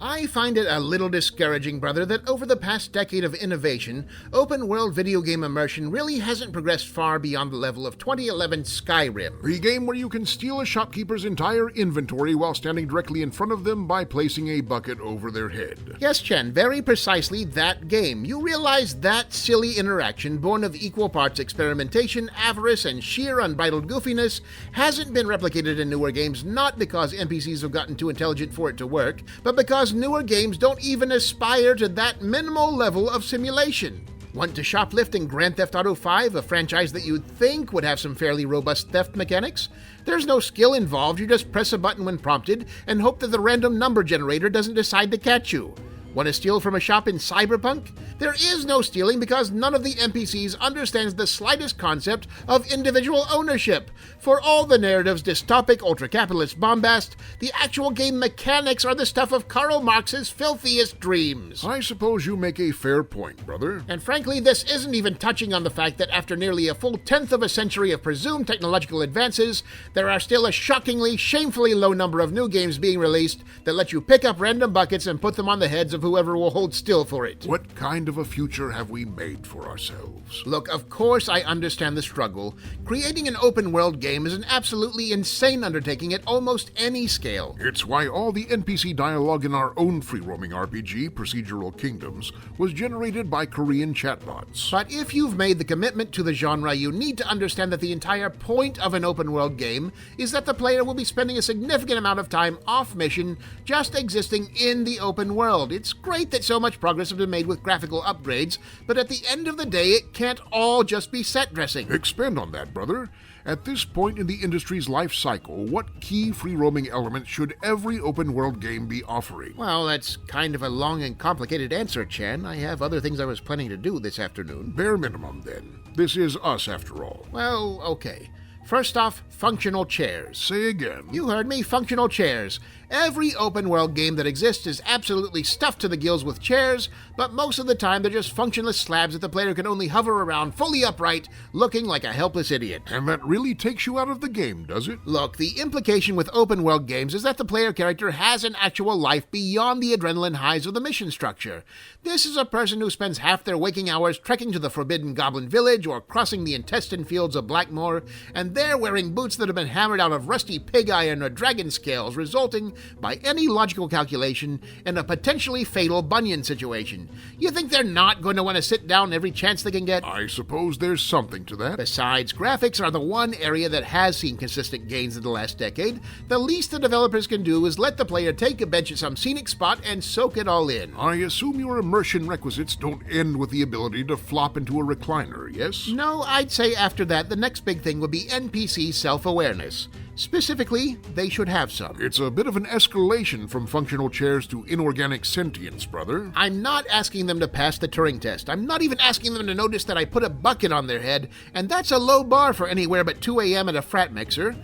I find it a little discouraging, brother, that over the past decade of innovation, open-world video game immersion really hasn't progressed far beyond the level of 2011 Skyrim. The game where you can steal a shopkeeper's entire inventory while standing directly in front of them by placing a bucket over their head. Yes, Chen, very precisely that game. You realize that silly interaction, born of equal parts experimentation, avarice, and sheer unbridled goofiness, hasn't been replicated in newer games, not because NPCs have gotten too intelligent for it to work, but because newer games don't even aspire to that minimal level of simulation. Want to shoplift in Grand Theft Auto 5, a franchise that you'd think would have some fairly robust theft mechanics? There's no skill involved, you just press a button when prompted and hope that the random number generator doesn't decide to catch you. Want to steal from a shop in Cyberpunk? There is no stealing because none of the NPCs understands the slightest concept of individual ownership. For all the narrative's dystopic ultra-capitalist bombast, the actual game mechanics are the stuff of Karl Marx's filthiest dreams. I suppose you make a fair point, brother. And frankly, this isn't even touching on the fact that after nearly a full tenth of a century of presumed technological advances, there are still a shockingly, shamefully low number of new games being released that let you pick up random buckets and put them on the heads of whoever will hold still for it. What kind of a future have we made for ourselves? Look, of course I understand the struggle. Creating an open-world game is an absolutely insane undertaking at almost any scale. It's why all the NPC dialogue in our own free-roaming RPG, Procedural Kingdoms, was generated by Korean chatbots. But if you've made the commitment to the genre, you need to understand that the entire point of an open-world game is that the player will be spending a significant amount of time off-mission just existing in the open world. It's great that so much progress has been made with graphical upgrades, but at the end of the day, it can't all just be set dressing. Expand on that, brother. At this point in the industry's life cycle, what key free-roaming elements should every open-world game be offering? Well, that's kind of a long and complicated answer, Chan. I have other things I was planning to do this afternoon. Bare minimum, then. This is us, after all. Well, okay. First off, functional chairs. Say again. You heard me, functional chairs. Every open-world game that exists is absolutely stuffed to the gills with chairs, but most of the time they're just functionless slabs that the player can only hover around fully upright, looking like a helpless idiot. And that really takes you out of the game, does it? Look, the implication with open-world games is that the player character has an actual life beyond the adrenaline highs of the mission structure. This is a person who spends half their waking hours trekking to the Forbidden Goblin Village or crossing the intestine fields of Blackmoor, and they're wearing boots that have been hammered out of rusty pig iron or dragon scales, resulting, by any logical calculation, in a potentially fatal bunion situation. You think they're not going to want to sit down every chance they can get? I suppose there's something to that. Besides, graphics are the one area that has seen consistent gains in the last decade. The least the developers can do is let the player take a bench at some scenic spot and soak it all in. I assume your immersion requisites don't end with the ability to flop into a recliner, yes? No, I'd say after that, the next big thing would be NPC self-awareness. Specifically, they should have some. It's a bit of an escalation from functional chairs to inorganic sentience, brother. I'm not asking them to pass the Turing test. I'm not even asking them to notice that I put a bucket on their head, and that's a low bar for anywhere but 2 a.m. at a frat mixer.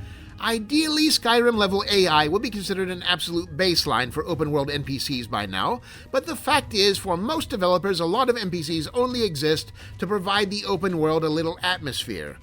Ideally, Skyrim-level AI would be considered an absolute baseline for open-world NPCs by now, but the fact is, for most developers, a lot of NPCs only exist to provide the open world a little atmosphere.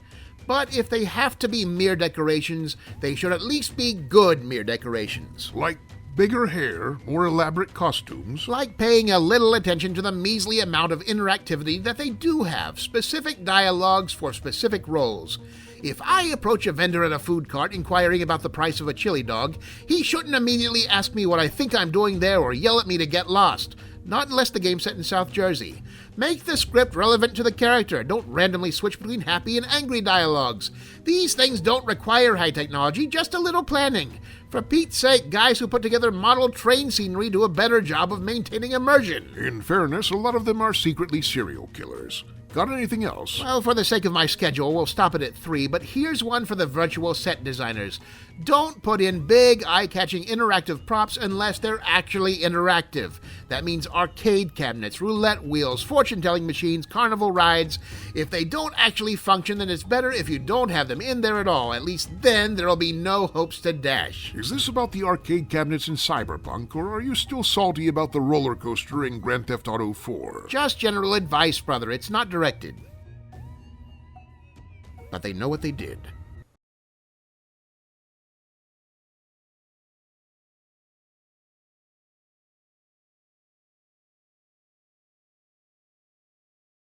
But if they have to be mere decorations, they should at least be good mere decorations. Like bigger hair, more elaborate costumes. Like paying a little attention to the measly amount of interactivity that they do have, specific dialogues for specific roles. If I approach a vendor at a food cart inquiring about the price of a chili dog, he shouldn't immediately ask me what I think I'm doing there or yell at me to get lost. Not unless the game's set in South Jersey. Make the script relevant to the character. Don't randomly switch between happy and angry dialogues. These things don't require high technology, just a little planning. For Pete's sake, guys who put together model train scenery do a better job of maintaining immersion. In fairness, a lot of them are secretly serial killers. Got anything else? Well, for the sake of my schedule, we'll stop it at 3, but here's one for the virtual set designers. Don't put in big, eye-catching interactive props unless they're actually interactive. That means arcade cabinets, roulette wheels, fortune-telling machines, carnival rides. If they don't actually function, then it's better if you don't have them in there at all. At least then there'll be no hopes to dash. Is this about the arcade cabinets in Cyberpunk, or are you still salty about the roller coaster in Grand Theft Auto 4? Just general advice, brother. It's not directed. But they know what they did.